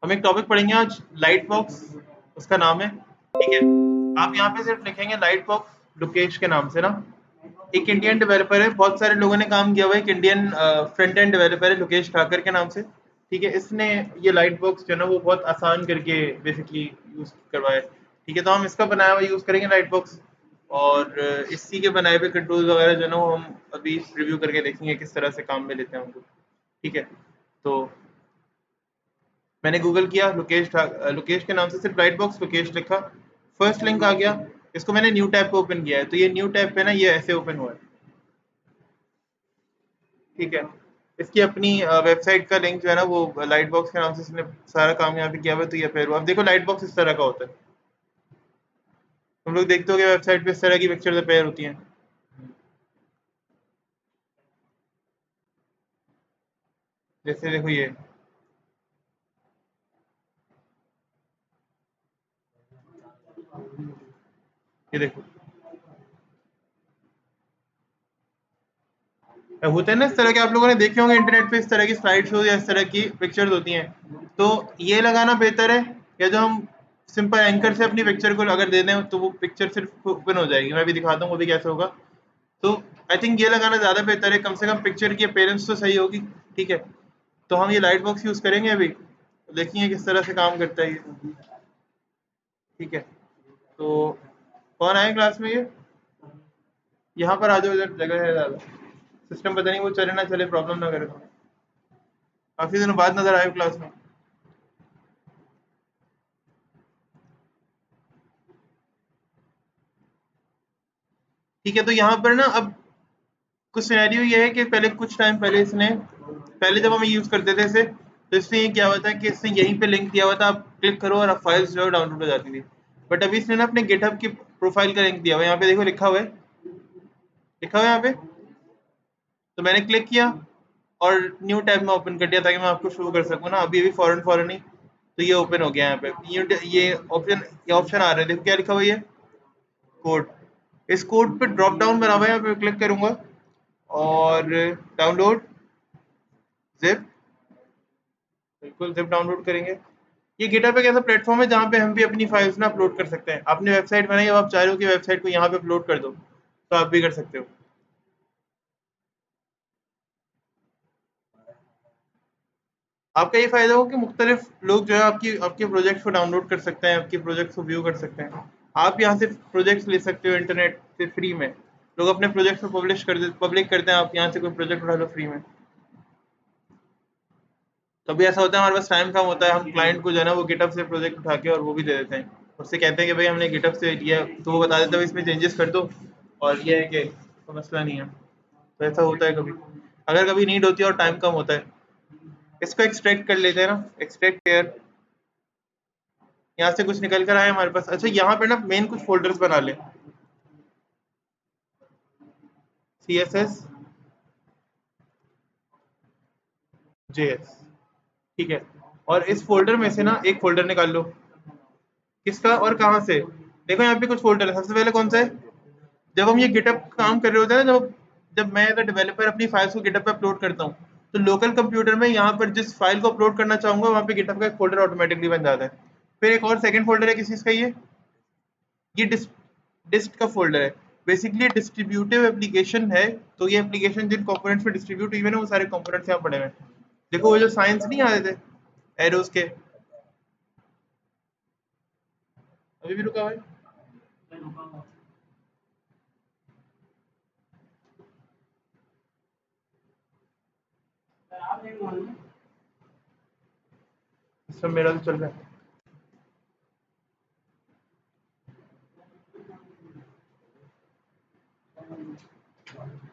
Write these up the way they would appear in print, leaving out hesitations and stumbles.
हम एक टॉपिक पढ़ेंगे आज, लाइट बॉक्स उसका नाम है। ठीक है, आप यहाँ पे सिर्फ लिखेंगे लाइट बॉक्स लुकेश के नाम से ना। एक इंडियन डेवलपर है, बहुत सारे लोगों ने काम किया हुआ है। एक इंडियन फ्रंट एंड डेवलपर है लुकेश ठाकर के नाम से। ठीक है, इसने ये लाइट बॉक्स जो है ना वो बहुत आसान करके बेसिकली यूज करवाया है। ठीक है, तो हम इसका बनाया हुआ यूज करेंगे लाइट बॉक्स, और इसी के बनाए हुए कंट्रोल वगैरह जो है ना वो हम अभी रिव्यू करके देखेंगे किस तरह से काम में लेते हैं उनको। ठीक है, तो मैंने गूगल किया लुकेश के नाम से सिर्फ लाइट बॉक्स लुकेश लिखा, फर्स्ट लिंक आ गया। इसको मैंने न्यू टैब पे ओपन किया है, तो ये न्यू टैब पे ना ये ऐसे ओपन हुआ है। ठीक है, इसकी अपनी वेबसाइट का लिंक जो है ना वो लाइट बॉक्स के नाम से इसने सारा काम यहाँ पे किया हुआ है। तो ये फिर अब देखो लाइट बॉक्स इस तरह का होता है। तुम लोग देखते हो कि वेबसाइट पे इस तरह की पिक्चर्स अपेयर होती हैं। जैसे देखो ये देखो होता है ना इस तरह के, आप लोगों ने देखे होंगे इंटरनेट पे इस तरह की स्लाइड शोज या इस तरह की पिक्चर्स होती हैं। तो ये लगाना बेहतर है, या जो हम सिंपल एंकर से अपनी पिक्चर को अगर दे दें तो वो पिक्चर सिर्फ ओपन हो जाएगी। मैं भी दिखाता हूँ वो भी कैसे होगा। तो आई थिंक ये लगाना ज़्यादा बेहतर है, कम से कम पिक्चर की अपीयरेंस तो सही होगी। ठीक है, तो हम ये लाइट बॉक्स यूज़ करेंगे अभी, देखेंगे किस तरह से काम करता है ये। ठीक है, तो कौन आए क्लास में? ये यहाँ पर आ जाओ, इधर जगह है ज़्यादा। सिस्टम पता नहीं वो चले ना चले, प्रॉब्लम ना करे। तो काफ़ी दिनों बाद नज़र आए क्लास में। ठीक है, तो यहाँ पर ना अब कुछ सिनेरियो ये है कि पहले कुछ टाइम पहले इसने, पहले जब हम यूज़ करते थे इसे, तो इसने ये किया हुआ था कि इसने यहीं पे लिंक दिया हुआ था, आप क्लिक करो और आप फाइल्स जो है डाउनलोड हो जाती थी। बट अभी इसने ना अपने गिटहब की प्रोफाइल का लिंक दिया हुआ है, यहाँ पे देखो लिखा हुआ है, लिखा हुआ है यहाँ पे। तो मैंने क्लिक किया और न्यू टैब में ओपन कर दिया ताकि मैं आपको शो कर सकूँ ना। अभी अभी फॉरन फॉरन ही तो ये ओपन हो गया यहाँ पे। ये ऑप्शन आ रहे हैं, देखो क्या लिखा हुआ है, ये कोड। इस कोड पे ड्रॉप डाउन बना हुआ है, यहाँ पे क्लिक करूंगा और डाउनलोड जिप, बिल्कुल जिप डाउनलोड करेंगे। ये गिटहब एक ऐसा प्लेटफॉर्म है जहाँ पे हम भी अपनी फाइल्स ना अपलोड कर सकते हैं। आपने वेबसाइट बनाई, अब आप चाह रहे हो कि वेबसाइट को यहाँ पे अपलोड कर दो, तो आप भी कर सकते हो। आपका ये फायदा हो कि मुख्तलिफ लोग जो है आपकी आपके प्रोजेक्ट को डाउनलोड कर सकते हैं, आपके प्रोजेक्ट को व्यू कर सकते हैं। आप यहाँ से प्रोजेक्ट्स ले सकते हो इंटरनेट से फ्री में। लोग अपने प्रोजेक्ट को पब्लिक करते हैं, आप यहाँ से कोई प्रोजेक्ट उठा लो फ्री में। कभी ऐसा होता है हमारे पास टाइम कम होता है, हम क्लाइंट को जो है ना वो गिटहब से प्रोजेक्ट उठा के और वो भी दे देते हैं। उससे कहते हैं कि भाई हमने गिटहब से लिया, तो वो बता देता है भाई इसमें चेंजेस कर दो, और ये है कि कोई मसला नहीं है। तो ऐसा होता है कभी, अगर कभी नीड होती है और टाइम कम होता है। इसको एक्सट्रैक्ट कर लेते हैं ना, एक्सट्रैक्ट एयर। यहाँ से कुछ निकल कर आए हमारे पास। अच्छा, यहाँ पे ना मेन कुछ फोल्डर्स बना ले, CSS JS। ठीक है, और इस फोल्डर में से ना एक फोल्डर निकाल लो। किसका और कहाँ से? देखो यहाँ पे कुछ फोल्डर है। सबसे पहले कौन सा है? जब हम ये गिटअप काम कर रहे होते हैं ना, जब जब मैं एज डेवलपर अपनी फाइल्स को गिटअप पे अपलोड करता हूँ, तो लोकल कंप्यूटर में यहाँ पर जिस फाइल को अपलोड करना चाहूंगा वहाँ पे गिटअप का एक फोल्डर ऑटोमेटिकली बन जाता है। फिर एक और सेकंड फोल्डर है किस चीज़ का? ये डिस्ट का फोल्डर है। बेसिकली डिस्ट्रीब्यूटिव एप्लीकेशन है। तो ये एप्लीकेशन जिन कंपोनेंट्स में डिस्ट्रीब्यूट हुई है ना वो सारे कंपोनेंट्स यहाँ पड़े हुए हैं। देखो वो जो साइंस नहीं आ रहे थे एरोस के, अभी भी रुका हुआ है। सब मेरा तो चल रहा है,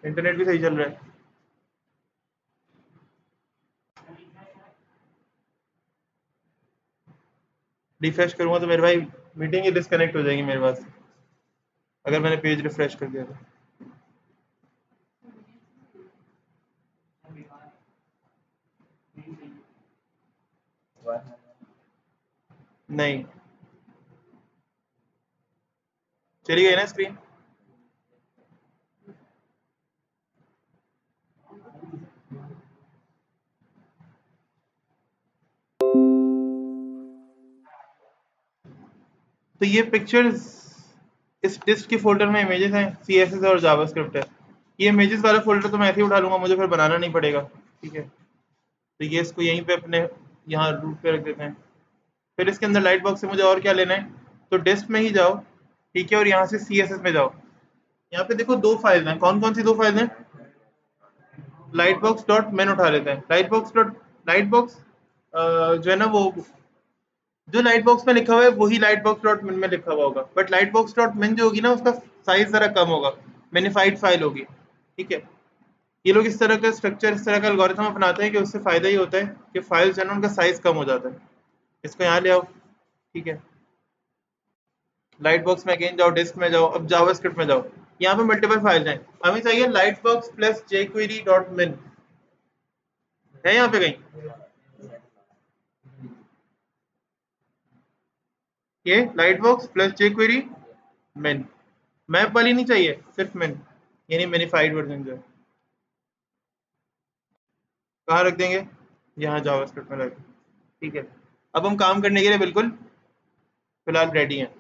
इंटरनेट भी सही चल रहा है। रिफ्रेश करूंगा तो मेरे भाई मीटिंग ही डिस्कनेक्ट हो जाएगी मेरे पास, अगर मैंने पेज रिफ्रेश कर दिया तो। नहीं, चली गई ना स्क्रीन। तो ये पिक्चर्स इस डिस्क के फोल्डर में इमेजेस हैं, CSS और जावास्क्रिप्ट है। ये इमेजेस वाला फोल्डर तो मैं ऐसे ही उठा लूंगा, मुझे फिर बनाना नहीं पड़ेगा। ठीक है, तो ये इसको यहीं पे अपने यहाँ रूट पे रख देते हैं। फिर इसके अंदर लाइट बॉक्स से मुझे और क्या लेना है, तो डिस्क में ही जाओ। ठीक है, और यहाँ से CSS में जाओ। यहाँ पे देखो दो फाइल हैं, कौन कौन सी दो फाइल हैं? लाइट बॉक्स डॉट मेन उठा लेते हैं। लाइट बॉक्स जो है ना, वो जो लाइट बॉक्स में लिखा हुआ है वही लाइट बॉक्स डॉट मिन में लिखा हुआ होगा, बट लाइट बॉक्स डॉट मिन जो होगी ना, उसका साइज जरा कम होगा, मैनिफाइड फाइल होगी। ठीक है, ये लोग इस तरह का स्ट्रक्चर, इस तरह का एल्गोरिथम अपनाते हैं कि उससे फायदा ये होता है कि फाइल्स जो है ना, उनका साइज कम हो जाता है। इसको यहाँ ले आओ। ठीक है, लाइट बॉक्स में अगेन जाओ, डिस्क में जाओ, अब जावास्क्रिप्ट में जाओ। यहाँ पे मल्टीपल फाइल्स हैं, हमें चाहिए light box plus jQuery dot मिन। है यहाँ पे कहीं ये लाइट बॉक्स प्लस jQuery मिन? मैप वाली नहीं चाहिए, सिर्फ मिन, यानी मिनिफाइड वर्जन जो है। कहाँ रख देंगे? यहाँ जावास्क्रिप्ट में रख। ठीक है, अब हम काम करने के लिए बिल्कुल फिलहाल रेडी हैं।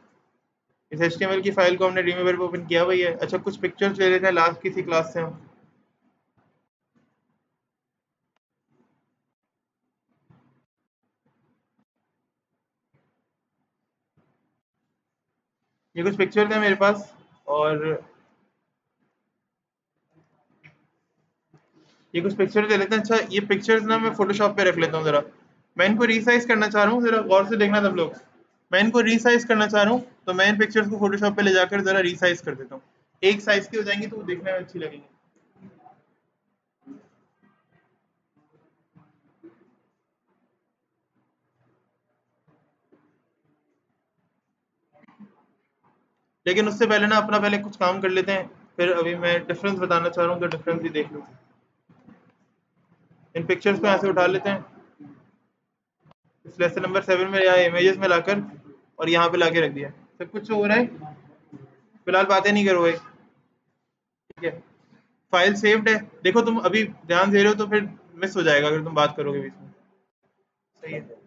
इस HTML की फाइल को हमने रीमेवर पे ओपन किया हुआ ही है। अच्छा, कुछ पिक्चर्स ले लेते हैं लास्ट किसी क्लास से हम। ये कुछ पिक्चर्स हैं मेरे पास, और ये कुछ पिक्चर्स ले लेते हैं। अच्छा, ये पिक्चर्स ना मैं फोटोशॉप पे रख लेता हूँ जरा। मैं इनको रीसाइज करना चाह रहा हूँ, जरा गौर से देखना सब लोग। मैं इनको रीसाइज करना चाह रहा हूँ, तो मैं इन पिक्चर्स को फोटोशॉप पे ले जाकर जरा रीसाइज कर देता हूँ। एक साइज की हो जाएंगी तो वो देखने में अच्छी लगेंगी। लेकिन उससे पहले ना अपना पहले कुछ काम कर लेते हैं, फिर अभी मैं डिफरेंस बताना चाह रहा हूँ, तो डिफरेंस भी देख लो। इन पिक्चर्स को यहाँ से उठा लेते हैं, इस लेसन नंबर 7 में या इमेजेस में लाकर, और यहाँ पे लाके रख दिया। सब कुछ हो रहा है, फिलहाल बातें नहीं करो भाई। ठीक है, फाइल सेव्ड है। देखो तुम अभी ध्यान दे रहे हो तो फिर मिस हो जाएगा अगर तुम बात करोगे बीच में। सही है,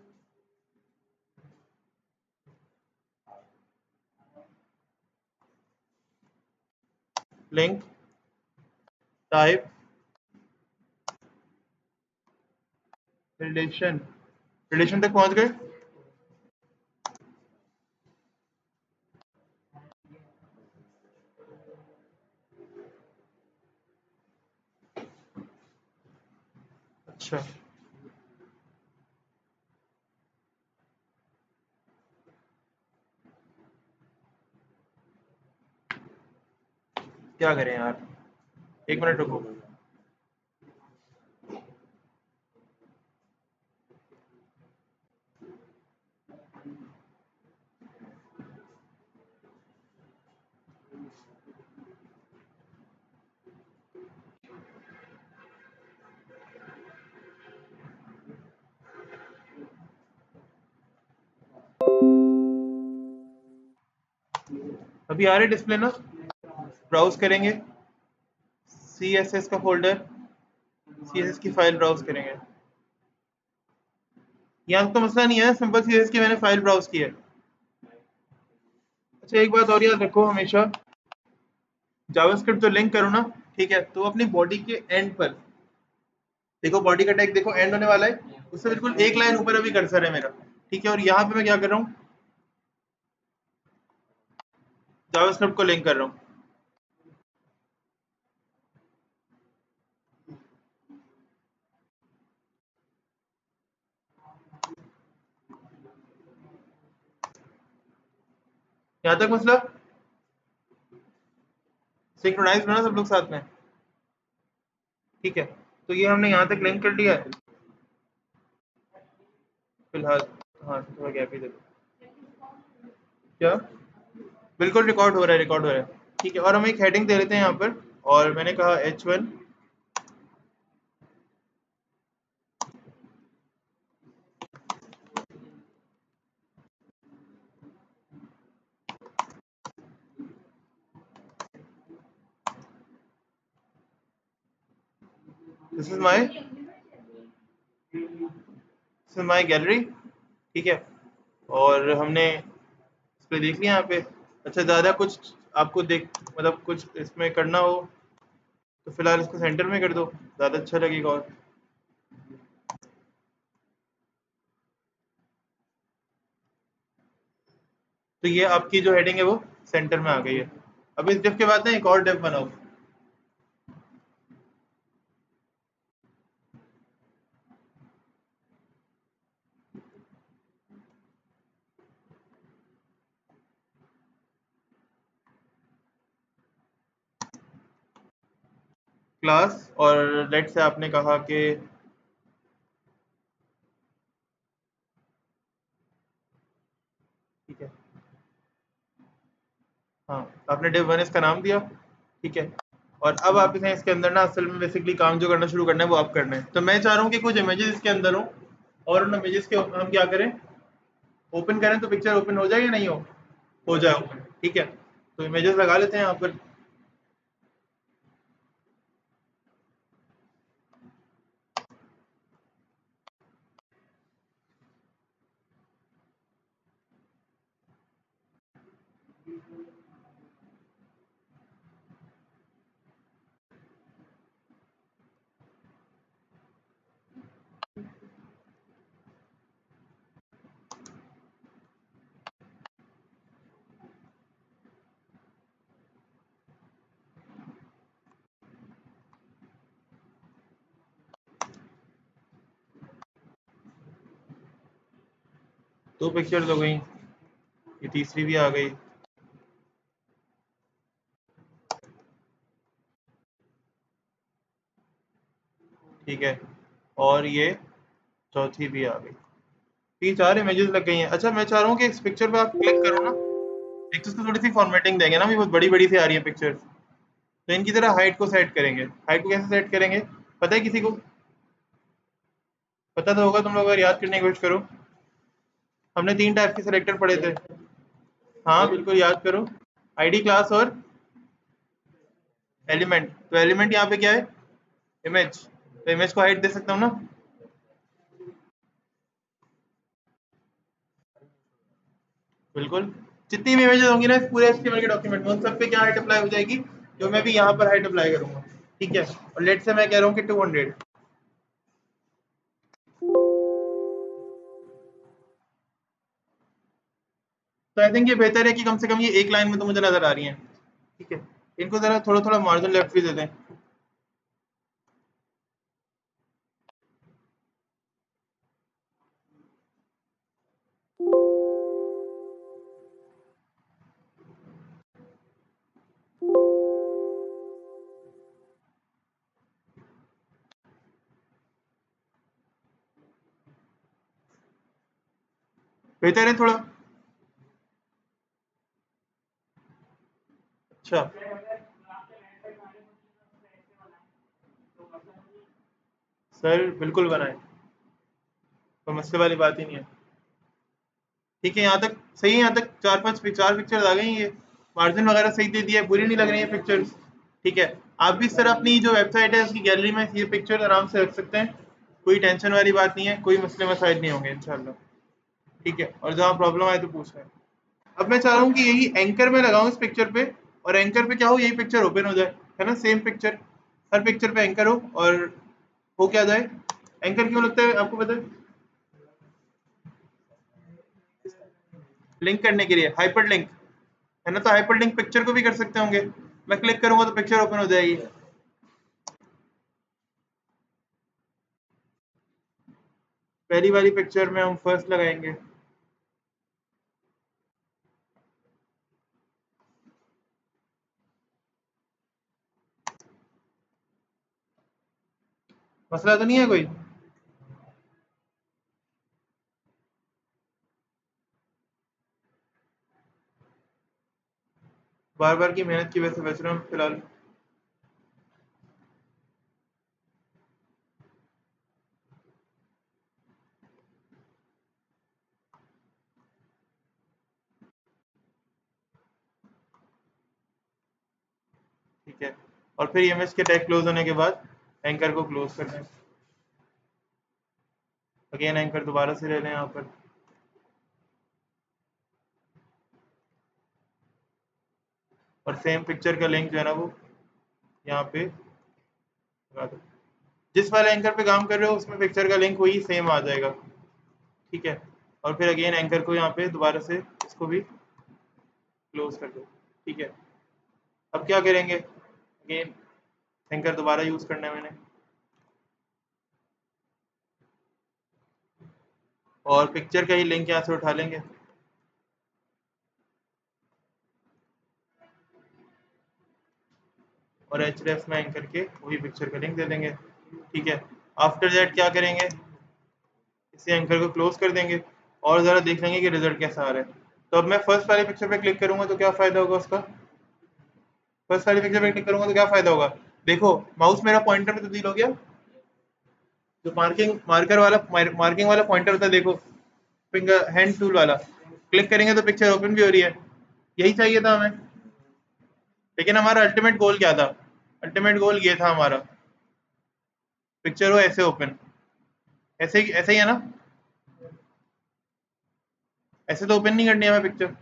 लिंक टाइप रिलेशन, रिलेशन तक पहुंच गए। अच्छा, क्या करें यार, एक मिनट रुको। अभी आ रहे डिस्प्ले ना? ब्राउज करेंगे, CSS का फोल्डर, CSS की फाइल ब्राउज करेंगे। यहाँ तो मसला नहीं है, सिंपल CSS की मैंने फाइल ब्राउज की है। अच्छा, एक बात और याद रखो हमेशा, जावास्क्रिप्ट जो लिंक करो ना, ठीक है, तो अपनी बॉडी के एंड पर देखो, बॉडी का टैग देखो एंड होने वाला है, उससे बिल्कुल एक लाइन ऊपर अभी कर्सर है मेरा। ठीक है, और यहाँ पे मैं क्या कर रहा हूँ, जावास्क्रिप्ट को लिंक कर रहा हूँ। यहाँ तक मसला सिंक्रोनाइज बना सब लोग साथ में। ठीक है, तो ये हमने यहाँ तक लिंक कर लिया है फिलहाल। हाँ, थोड़ा गैप ही दे दो। क्या? बिल्कुल रिकॉर्ड हो रहा है, रिकॉर्ड हो रहा है। ठीक है, और हम एक हेडिंग दे लेते हैं यहाँ पर, और मैंने कहा H1। This is my gallery. ठीक है, और हमने डिस्प्ले देख लिया यहाँ पे। अच्छा, ज़्यादा कुछ आपको देख मतलब कुछ इसमें करना हो तो फिलहाल इसको सेंटर में कर दो, ज़्यादा अच्छा लगेगा। और तो ये आपकी जो हेडिंग है वो सेंटर में आ गई है। अब इस डिव के बाद ना एक और डिव बनाओ। क्लास, और लेट से आपने कहा कि ठीक है, हाँ आपने डिव वन इसका नाम दिया, ठीक है। और अब आप इसे इसके अंदर ना असल में बेसिकली काम जो करना शुरू करना है वो आप करना है। तो मैं चाह रहा हूँ कि कुछ इमेजेस इसके अंदर हो, और उन इमेजेस के हम क्या करें, ओपन करें तो पिक्चर ओपन हो जाए या नहीं हो जाए ओपन, ठीक है। तो इमेजेस लगा लेते हैं यहाँ पर। दो पिक्चर्स हो गई, ये तीसरी भी आ गई, ठीक है। और ये चौथी भी आ गई। तीन चार इमेजेस लग गई हैं। अच्छा, मैं चाह रहा हूँ कि इस पिक्चर पे आप क्लिक करो ना, एक तो इसको थोड़ी सी फॉर्मेटिंग देंगे ना, भी बहुत बड़ी बड़ी सी आ रही है पिक्चर्स। तो इनकी जरा हाइट को सेट करेंगे। हाइट को कैसे सेट करेंगे, पता है किसी को? पता तो होगा, तुम लोग अगर याद करने की कोशिश करो। हमने तीन टाइप के सेलेक्टर पढ़े थे। हाँ बिल्कुल याद करो, आईडी, क्लास और एलिमेंट। तो एलिमेंट यहाँ पे क्या है, इमेज। तो इमेज को हाइट दे सकता हूँ ना। बिल्कुल, जितनी भी इमेजेस होंगी ना इस पूरे एचटीएमएल के डॉक्यूमेंट में, उन सब पे क्या हाइट अप्लाई हो जाएगी, जो मैं भी यहाँ पर हाइट अप्लाई करूंगा, ठीक है। और लेट से मैं कह रहा हूँ कि 200। तो आई थिंक ये बेहतर है कि कम से कम ये एक लाइन में तो मुझे नजर आ रही है, ठीक है। इनको जरा थोड़ा थोड़ा मार्जिन लेफ्ट भी दे दें। बेहतर है थोड़ा। अच्छा, सर बिल्कुल बनाए, कोई मसले वाली बात ही नहीं है। ठीक है, यहाँ तक सही है, यहाँ तक चार पिक्चर्स आ गई हैं। ये मार्जिन वगैरह सही दे दिया है, बुरी नहीं लग रही है पिक्चर्स, ठीक है। आप भी इस तरह अपनी जो वेबसाइट है उसकी गैलरी में ये पिक्चर आराम से रख सकते हैं, कोई टेंशन वाली बात नहीं है, कोई मसले मसाइल नहीं होंगे इंशाल्लाह, ठीक है। और जहाँ प्रॉब्लम आए तो पूछ लें। अब मैं चाह रहा हूँ कि यही एंकर में लगाऊं इस पिक्चर पे, और एंकर पे क्या हो, यही पिक्चर ओपन हो जाए, है ना, सेम पिक्चर, हर पिक्चर पे एंकर हो, और हो क्या जाए। एंकर क्यों लगता है आपको पता है? लिंक करने के लिए, हाइपर लिंक, है ना। तो हाइपर लिंक पिक्चर को भी कर सकते होंगे, मैं क्लिक करूंगा तो पिक्चर ओपन हो जाएगी। पहली वाली पिक्चर में हम फर्स्ट लगाएंगे। मसला तो नहीं है कोई? बार बार की मेहनत की वजह से बच रहा हूँ फिलहाल। ठीक है, और फिर इमेज के टैग क्लोज होने के बाद एंकर को क्लोज कर दें। अगेन एंकर दोबारा से ले लें यहाँ पर। और सेम पिक्चर का लिंक जो है ना वो यहाँ पे लगा दो। जिस वाले एंकर पे काम कर रहे हो उसमें पिक्चर का लिंक वही सेम आ जाएगा, ठीक है। और फिर अगेन एंकर को यहाँ पे दोबारा से इसको भी क्लोज कर दो, ठीक है। अब क्या करेंगे, अगेन एंकर दोबारा यूज करना है मैंने, और पिक्चर का ही लिंक यहाँ से उठा लेंगे। और एच में एंकर के वही पिक्चर का लिंक दे देंगे, ठीक है। आफ्टर दैट क्या करेंगे, इसे एंकर को क्लोज कर देंगे और ज़रा देख लेंगे कि रिजल्ट कैसा आ रहा है। तो अब मैं फर्स्ट वाले पिक्चर पे क्लिक करूंगा तो क्या फ़ायदा होगा उसका, फर्स्ट वाले पिक्चर पे क्लिक करूंगा तो क्या फ़ायदा होगा, देखो माउस मेरा पॉइंटर में तब्दील हो गया। जो मार्किंग वाला पॉइंटर होता है, देखो फिंगर हैंड टूल वाला, क्लिक करेंगे तो पिक्चर ओपन भी हो रही है। यही चाहिए था हमें, लेकिन हमारा अल्टीमेट गोल क्या था, अल्टीमेट गोल ये था हमारा, पिक्चर हो ऐसे ओपन, ऐसे ही है ना, ऐसे तो ओपन नहीं करनी है हमें पिक्चर,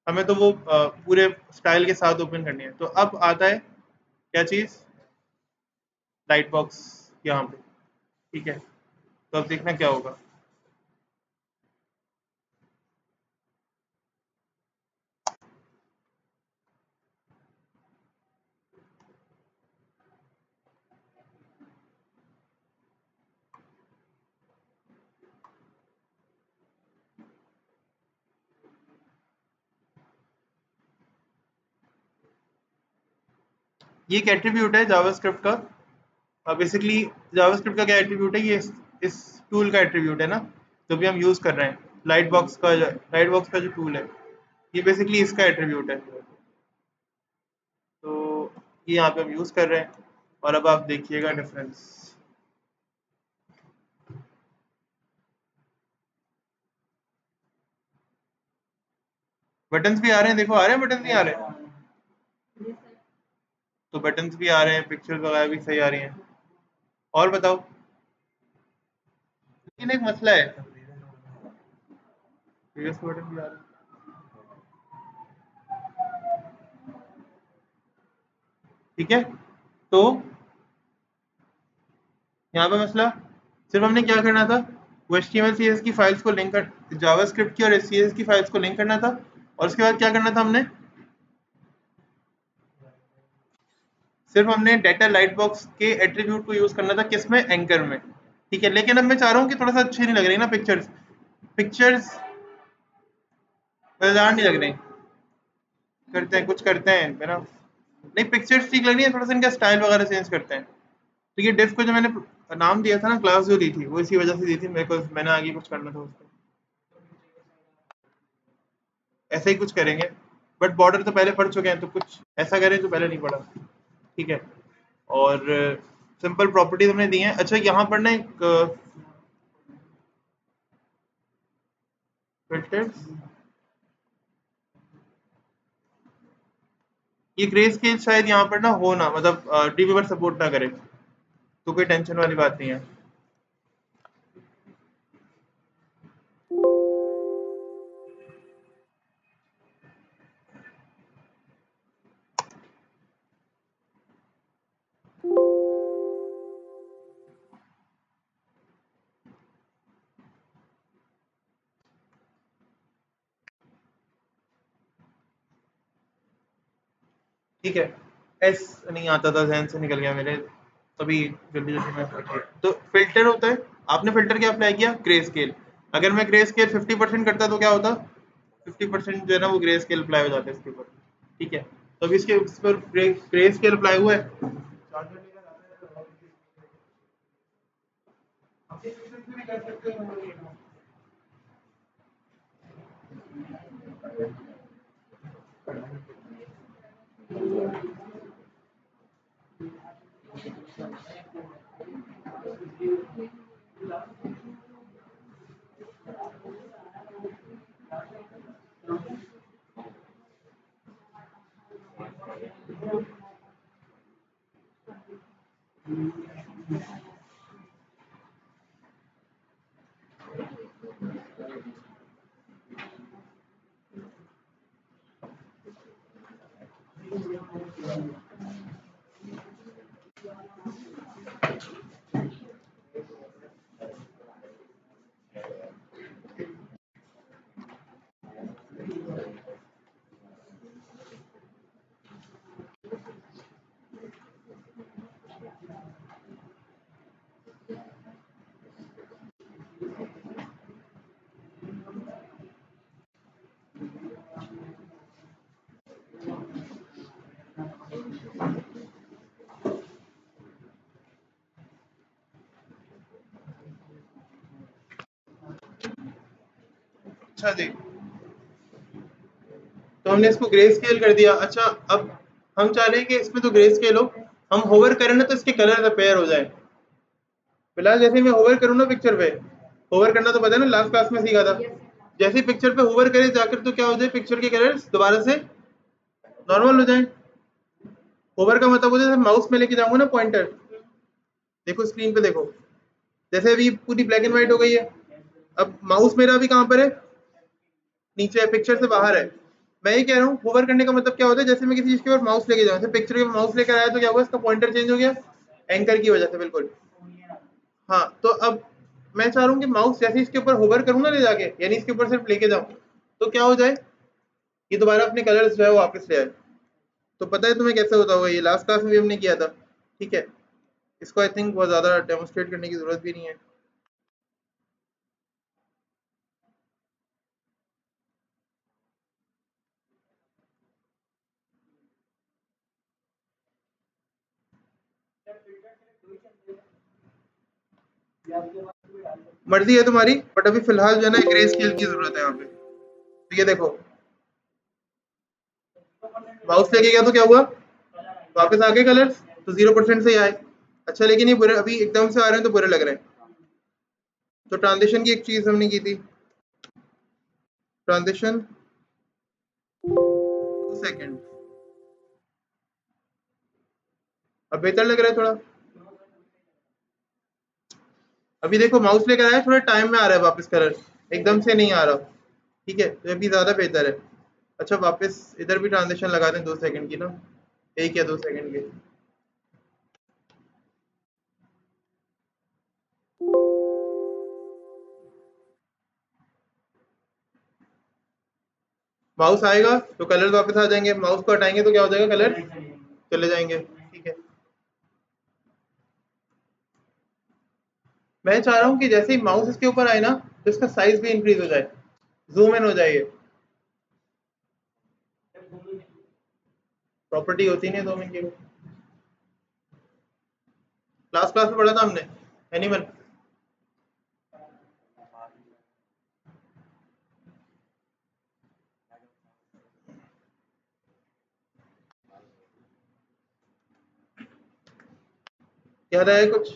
हमें तो वो पूरे स्टाइल के साथ ओपन करनी है। तो अब आता है क्या चीज़, लाइट बॉक्स यहाँ पे, ठीक है। तो अब देखना क्या होगा, ये एक एट्रीब्यूट है जावास्क्रिप्ट का। बेसिकली जावास्क्रिप्ट का क्या एट्रीब्यूट है, ये इस टूल का एट्रीब्यूट है ना, जो भी हम यूज़ कर रहे हैं, लाइट बॉक्स का जो टूल है, ये बेसिकली इसका एट्रीब्यूट है। तो ये यहाँ पे हम यूज़ कर रहे हैं, और अब आप देखिएगा डिफरेंस। बटन्स भी आ रहे हैं, देखो आ रहे हैं, बटन नहीं आ रहे हैं, तो बटन्स भी आ रहे हैं, पिक्चर्स वगैरह भी सही आ रही हैं। और बताओ, लेकिन एक मसला है, प्रीवियस बटन भी आ रहे हैं, ठीक है। तो यहाँ पे मसला, सिर्फ हमने क्या करना था, वो HTML CSS की फाइल्स को लिंक कर, जावास्क्रिप्ट की और CSS की फाइल्स को लिंक करना था, और उसके बाद क्या करना था हमने, सिर्फ हमने डाटा लाइट बॉक्स के एट्रीब्यूट को यूज करना था, किसमें, एंकर में, ठीक है। लेकिन अब मैं चाह रहा हूँ कि थोड़ा सा अच्छी नहीं लग रही ना पिक्चर्स, पिक्चर्स मजेदार नहीं लग रही, करते हैं कुछ, करते हैं है ना, नहीं पिक्चर्स ठीक लग रही है, थोड़ा सा इनका स्टाइल वगैरह चेंज करते हैं। तो ये डिफ को जो मैंने नाम दिया था ना, क्लास जो दी थी, वो इसी वजह से दी थी मेरे को, मैंने आगे कुछ करना था उसको, ऐसे ही कुछ करेंगे। बट बॉर्डर तो पहले पढ़ चुके हैं, तो कुछ ऐसा करें जो पहले नहीं पढ़ा, ठीक है। और सिंपल प्रॉपर्टीज हमने दी हैं। अच्छा यहाँ पर ना एक फिल्टर्स, ये ग्रे स्केल शायद यहाँ पर ना हो ना, मतलब डीबगर सपोर्ट ना करे, तो कोई टेंशन वाली बात नहीं है। ठीक है, एस नहीं आता था, जहन से निकल गया मेरे, तभी जल्दी जल्दी में पढ़ लिया। तो फिल्टर होता है, आपने फिल्टर क्या अप्लाई किया, ग्रे स्केल। अगर मैं ग्रे स्केल 50% करता तो क्या होता, 50% जो है ना वो ग्रे स्केल अप्लाई हो जाता है इसके ऊपर, ठीक है। तो अभी इसके इस पर ग्रे स्केल अप्लाई हुआ है, अच्छा जी, तो हमने इसको ग्रे स्केल कर दिया। अच्छा, अब हम चाह रहे हैं कि इसमें तो ग्रे स्केल हो, हम होवर करें ना तो इसके कलर अपेयर हो जाए। फिलहाल जैसे मैं होवर करूँ ना पिक्चर पे, होवर करना तो पता है ना, लास्ट क्लास में सीखा था। जैसे ही पिक्चर पे होवर करे जाकर तो क्या हो जाए, पिक्चर के कलर्स दोबारा से नॉर्मल हो जाए। होवर का मतलब होता है माउस में लेके जाऊंगा ना पॉइंटर, देखो स्क्रीन पे देखो, जैसे अभी पूरी ब्लैक एंड व्हाइट हो गई है। अब माउस मेरा अभी कहाँ पर है, नीचे है, पिक्चर से बाहर है। मैं ये कह रहा हूँ होवर करने का मतलब क्या होता है, जैसे मैं किसी चीज के ऊपर माउस लेके जाऊँ, जैसे पिक्चर के ऊपर माउस लेकर आया तो क्या हुआ, इसका पॉइंटर चेंज हो गया एंकर की वजह से, बिल्कुल। हाँ, तो अब मैं चाह रहा हूँ कि माउस जैसे इसके ऊपर होवर करूँ ना ले जाके, यानी इसके ऊपर सिर्फ लेके जाऊँ, तो क्या हो जाए, ये दोबारा अपने कलर्स जो है वो वापस ले आए। तो पता है तुम्हें कैसे होता होगा, ये लास्ट क्लास में भी हमने किया था। ठीक है, इसको आई थिंक बहुत ज़्यादा डेमोन्स्ट्रेट करने की ज़रूरत भी नहीं है। मर्जी है तुम्हारी, बट अभी फिलहाल जो है ना ग्रे स्केल की ज़रूरत है यहाँ पे। तो ये देखो, माउस लेके गया तो क्या हुआ, वापस आ गए कलर्स, तो 0% से ही आए। अच्छा, लेकिन ये बुरे अभी एकदम से आ रहे हैं तो बुरे लग रहे हैं। तो ट्रांजिशन की एक चीज़ हमने की थी, ट्रांजिशन 2 सेकेंड। अब बेहतर लग रहा है थोड़ा। अभी देखो माउस लेकर आया, थोड़ा टाइम में आ रहा है वापस कलर, एकदम से नहीं आ रहा। ठीक है, तो अभी ज़्यादा बेहतर है। अच्छा, वापस इधर भी ट्रांजिशन लगा दें 2 सेकंड की ना, 1 या 2 सेकंड की। माउस आएगा तो कलर वापस आ जाएंगे, माउस को हटाएंगे तो क्या हो जाएगा, कलर चले जाएंगे। ठीक है, मैं चाह रहा हूँ कि जैसे ही माउस इसके ऊपर आए ना, तो इसका साइज भी इंक्रीज हो जाए, जूम इन हो जाए। प्रॉपर्टी होती नहीं है 2 मिनट की। लास्ट क्लास में पढ़ा था हमने, एनिमल। याद आया कुछ,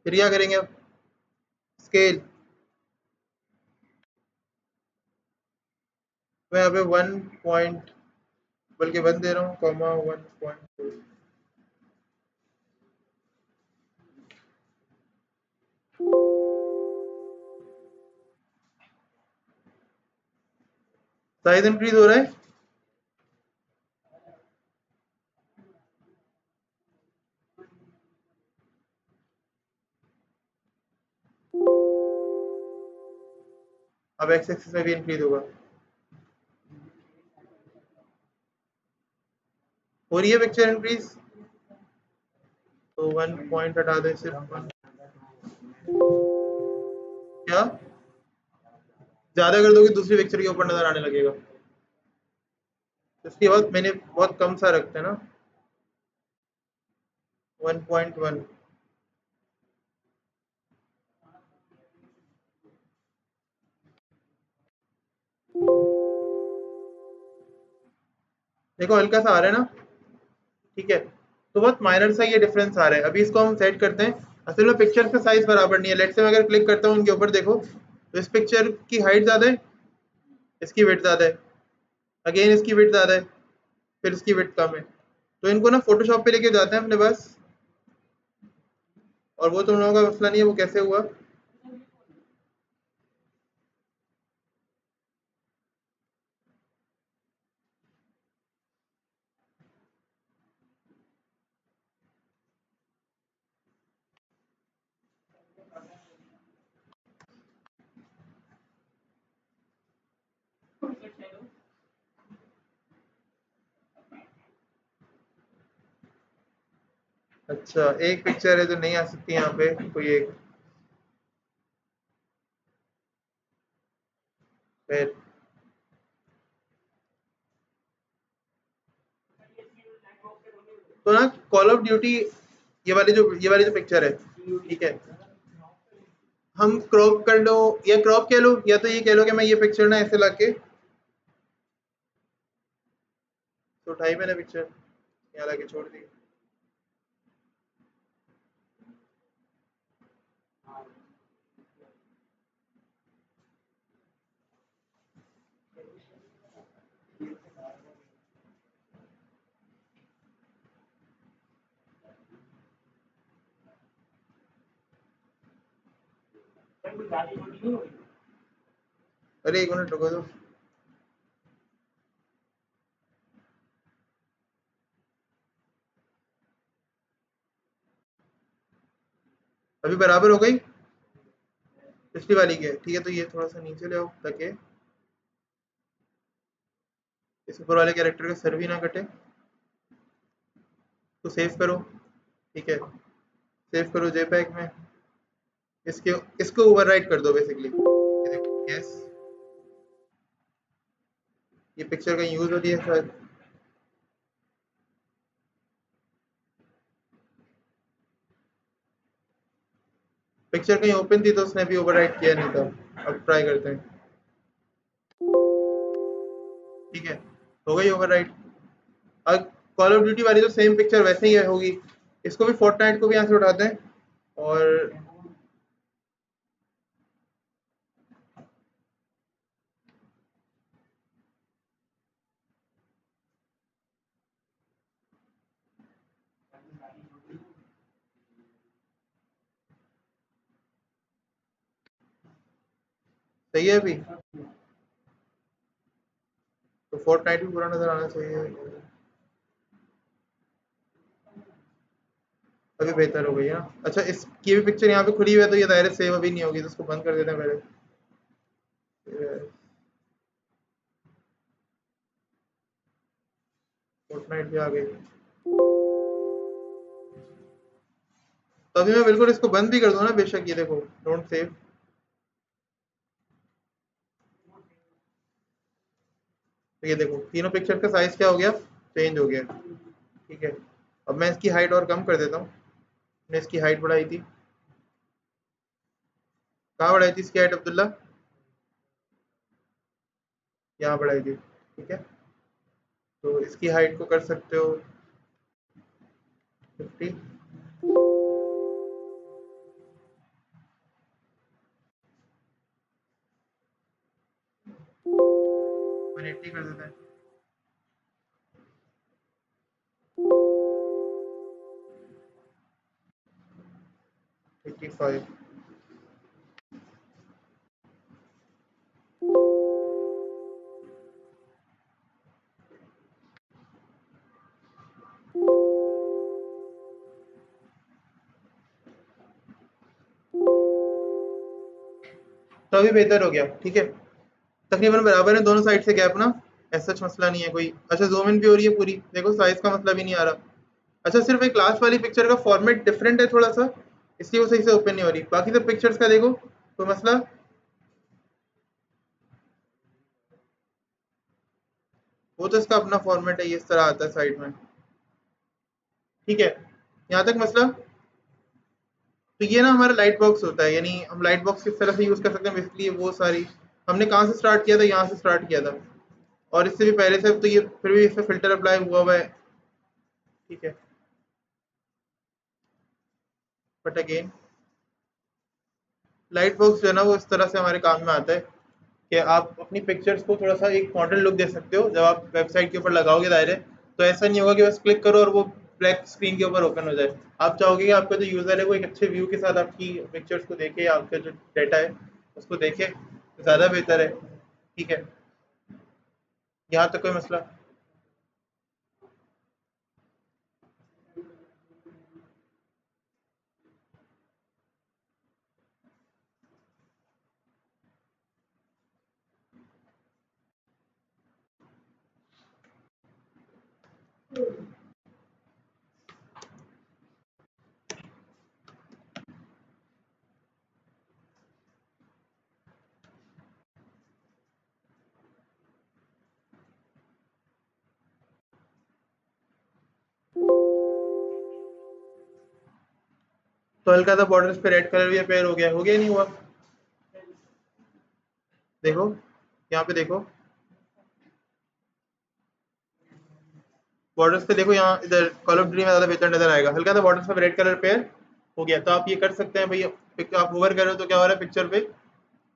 फिर क्या करेंगे अब, स्केल। मैं यहाँ पे 1 पॉइंट, बल्कि 1 दे रहा हूँ, कॉमा 1.2। साइज इंक्रीज हो रहा है। अब एक्स एक्सिस में भी इंक्रीज होगा, हो रही है पिक्चर इंक्रीज। तो 1 पॉइंट हटा दे, सिर्फ 1। क्या ज्यादा कर दोगे दूसरी पिक्चर के ऊपर नजर आने लगेगा, इसके बाद मैंने बहुत कम सा रखते हैं ना, 1.1। देखो हल्का सा आ रहा है ना। ठीक है, तो बहुत माइनर सा ये डिफरेंस आ रहा है। अभी इसको हम सेट करते हैं। असल में पिक्चर का साइज बराबर नहीं है। लेट्स से मैं अगर क्लिक करता हूँ उनके ऊपर, देखो तो इस पिक्चर की हाइट ज़्यादा है, इसकी वेट ज़्यादा है, अगेन इसकी वेट ज़्यादा है, फिर इसकी वेट कम है। तो इनको ना फोटोशॉप पे लेके जाते हैं अपने पास, और वो तुम लोगों का मसला नहीं है, वो कैसे हुआ। अच्छा, एक पिक्चर है जो नहीं आ सकती यहाँ पे, कोई एक, फिर तो ना कॉल ऑफ ड्यूटी, ये वाली जो पिक्चर है, ठीक है, हम क्रॉप कर लो या क्रॉप कह लो, या तो ये कह लो कि मैं ये पिक्चर ना ऐसे लाके तो उठाई मैंने पिक्चर यहाँ लाके छोड़ दी। अरे एक मिनट रुको तो। अभी बराबर हो गई पिछली वाली के, ठीक है। तो ये थोड़ा सा नीचे ले आओ ताकि इस ऊपर वाले कैरेक्टर का सर भी ना कटे। तो सेव करो, ठीक है। सेव करो जेपैग में। इसके इसको ओवरराइट कर दो बेसिकली, ये देखो यस, ये पिक्चर का यूज हो रही है शायद। पिक्चर कहीं ओपन थी तो उसने भी ओवरराइट किया नहीं था। अब ट्राई करते हैं, ठीक है। हो गई ओवरराइट। अब कॉल ऑफ ड्यूटी वाली तो सेम पिक्चर वैसे ही होगी। इसको भी फोर्टनाइट को भी यहाँ से उठाते हैं और सही है अभी। तो फोर्टनाइट भी पूरा नजर आना चाहिए। अभी बेहतर हो गई है। अच्छा, इसकी भी पिक्चर यहाँ पे खुली हुई है तो ये दायरे सेव अभी नहीं होगी, तो उसको बंद कर देते हैं पहले। फोर्टनाइट भी आ गई। तो अभी मैं बिल्कुल इसको बंद भी कर दूं ना, बेशक ये देखो डोंट सेव। तो ये देखो तीनों पिक्चर का साइज क्या हो गया, चेंज हो गया, ठीक है। अब मैं इसकी हाइट और कम कर देता हूँ। मैंने इसकी हाइट बढ़ाई थी, कहाँ बढ़ाई थी इसकी हाइट अब्दुल्ला? यहाँ बढ़ाई थी, ठीक है। तो इसकी हाइट को कर सकते हो 50, 180 कर देते हैं, 85। तो अभी बेहतर हो गया, ठीक है। तकरीबन बराबर है दोनों साइड से गैप ना। ऐसा कुछ मसला नहीं है कोई। अच्छा, जूम इन भी हो रही है पूरी, देखो साइज का मसला भी नहीं आ रहा। अच्छा, सिर्फ एक लास्ट वाली पिक्चर का फॉर्मेट डिफरेंट है थोड़ा सा, इसलिए वो सही से ओपन नहीं हो रही। बाकी सब पिक्चर्स का देखो कोई मसला। वो तो इसका अपना फॉर्मेट है, ये इस तरह आता है साइड में, ठीक है। यहाँ तक मसला। तो ये ना हमारा लाइट बॉक्स होता है, यानी हम लाइट बॉक्स किस तरह से यूज कर सकते हैं बेसिकली वो सारी। हमने कहाँ से स्टार्ट किया था, यहाँ से स्टार्ट किया था। और इससे भी पहले से, तो ये फिर भी इससे फिल्टर अप्लाई हुआ हुआ है, ठीक है। बट अगेन लाइट बॉक्स जो है ना वो इस तरह से हमारे काम में आता है कि आप अपनी पिक्चर्स को थोड़ा सा एक मॉडर्न लुक दे सकते हो जब आप वेबसाइट के ऊपर लगाओगे दायरे। तो ऐसा नहीं होगा कि बस क्लिक करो और वो ब्लैक स्क्रीन के ऊपर ओपन हो जाए। आप चाहोगे कि आपका जो यूज़र है वो एक अच्छे व्यू के साथ आपकी पिक्चर्स को देखे, या आपका जो डाटा है उसको देखे, तो ज़्यादा बेहतर है, ठीक है। यहाँ तक कोई मसला? तो हल्का सा बॉर्डर्स पे रेड कलर भी अपेयर हो गया नहीं हुआ? देखो यहाँ पे देखो, बॉर्डर्स पे देखो, यहाँ इधर कॉल ऑफ ड्यूटी में ज्यादा बेहतर नजर आएगा। हल्का सा बॉर्डर्स पे रेड कलर पेयर हो गया, तो आप ये कर सकते हैं भाई। आप ओवर कर रहे हो तो क्या हो रहा है, पिक्चर पे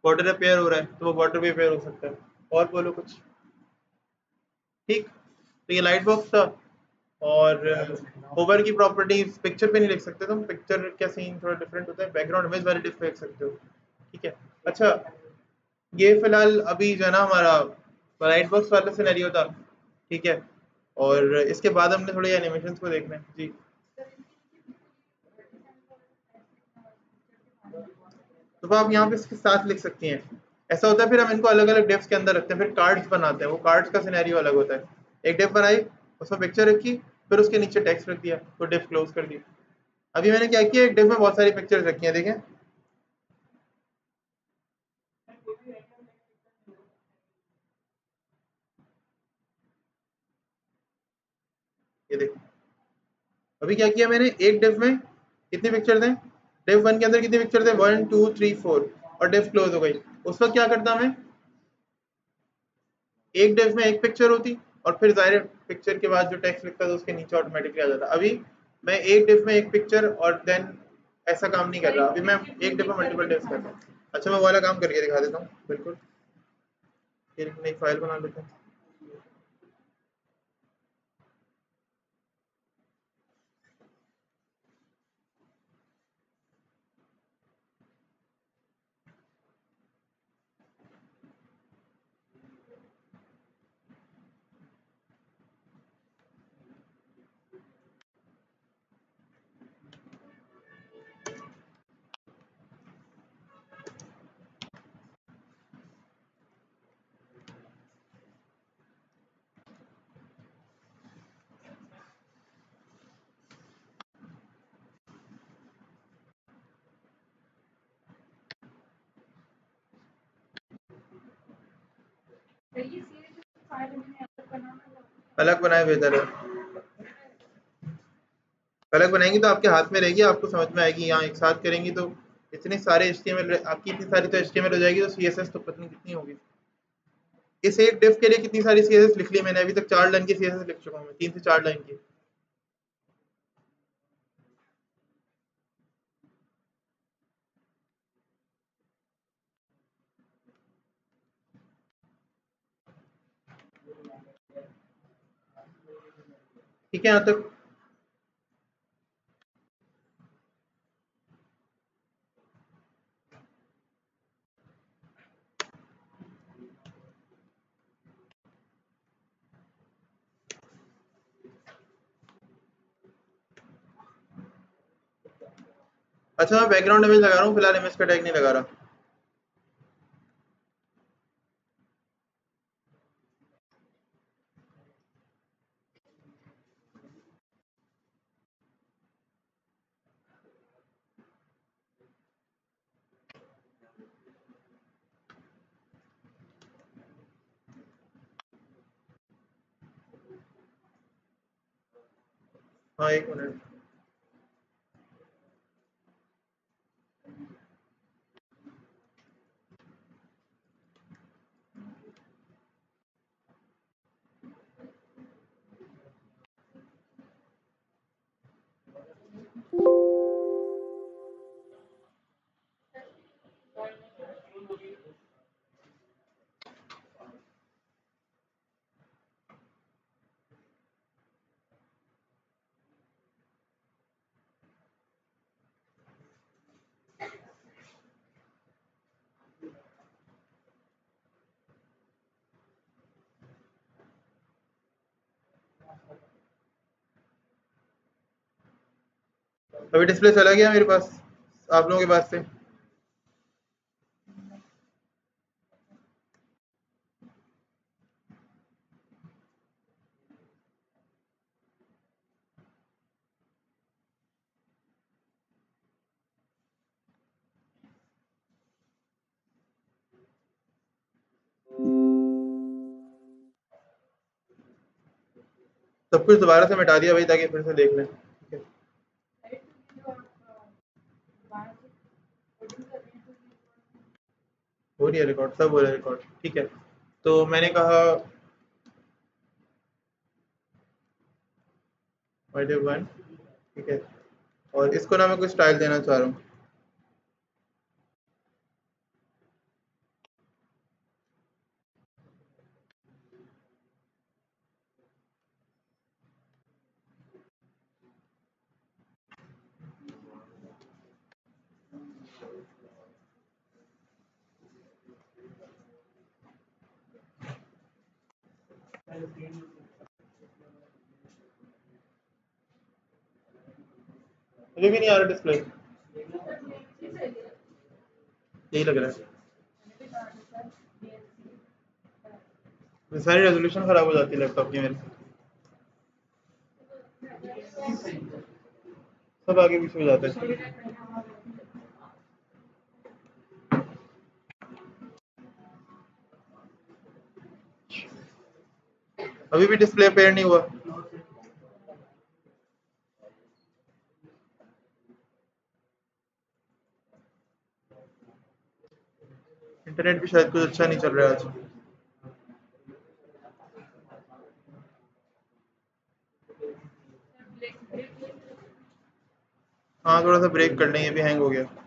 बॉर्डर पेयर हो रहा है, तो वो बॉर्डर पे पेयर हो सकता है। और बोलो कुछ। ठीक, तो ये लाइट बॉक्स था। और ओवर की प्रॉपर्टीज पिक्चर पे नहीं लिख सकते तुम, पिक्चर का सीन थोड़ा डिफरेंट होता है, बैकग्राउंड इमेज वाले डिफ लिख सकते हो। ठीक है। अच्छा, ये फिलहाल अभी जो है ना हमारा लाइट बॉक्स वाला सिनेरियो था। ठीक है, और इसके बाद हमने थोड़े एनिमेशंस को देखना है जी। तो आप यहाँ पे इसके साथ लिख सकती हैं। ऐसा होता है, फिर हम इनको अलग अलग डेप्स के अंदर रखते हैं, फिर कार्ड्स बनाते हैं, वो कार्ड्स का सिनेरियो अलग होता है। एक डेप बनाई, उसमें पिक्चर रखी, फिर उसके नीचे टेक्स्ट रख दिया, तो डेप क्लोज कर दी। अभी मैंने क्या किया, एक डेप में बहुत सारी पिक्चर्स रखी हैं, देखें। ये देखो, अभी क्या किया मैंने, एक डेप में कितनी पिक्चर्स हैं, डेप वन के अंदर कितनी पिक्चर्स हैं, 1 2 3 4, और डेप क्लोज हो गई। उस वक्त क्या करता मैं, एक डेफ में एक पिक्चर होती, और फिर जाहिर पिक्चर के बाद जो टेक्स्ट लिखता था उसके नीचे ऑटोमेटिकली आ जाता। अभी मैं एक डेफ में एक पिक्चर और देन ऐसा काम नहीं कर रहा, अभी मैं एक डेफ में मल्टीपल डेफ्स कर रहा हूँ। अच्छा, मैं वो वाला काम करके दिखा देता हूँ, बिल्कुल। फिर एक नई फाइल बना लेते हैं। अलग बनाए बेहतर है, अलग बनाएंगी तो आपके हाथ में रहेगी, आपको समझ में आएगी। यहाँ एक साथ करेंगी तो इतने सारे HTML आपकी, इतनी सारी तो HTML हो जाएगी, तो CSS तो पता नहीं कितनी होगी। इस एक डिफ के लिए कितनी सारी CSS लिख ली मैंने, अभी तक 4 लाइन की CSS लिख चुका हूँ मैं, 3 से 4 लाइन की। ठीक है यहाँ तक। अच्छा, मैं बैकग्राउंड इमेज लगा रहा हूँ फिलहाल, इमेज का टैग नहीं लगा रहा। हाँ, एक मिनट। अभी डिस्प्ले चला गया मेरे पास, आप लोगों के पास से। सब कुछ दोबारा से मिटा दिया भाई, ताकि फिर से देख लें। ठीक है। हो रही है रिकॉर्ड, सब हो रहा है रिकॉर्ड, ठीक है। तो मैंने कहा वन, ठीक है, और इसको ना मैं कुछ स्टाइल देना चाह रहा हूँ। मुझे भी नहीं आ रहा डिस्प्ले, यही लग रहा है। सारी रेजोल्यूशन खराब हो जाती है लैपटॉप की मेरे, सब आगे पीछे हो जाता है। अभी भी डिस्प्ले पेयर नहीं हुआ। इंटरनेट भी शायद कुछ अच्छा नहीं चल रहा है आज। हाँ थोड़ा सा ब्रेक कर लें, ये भी हैंग हो गया।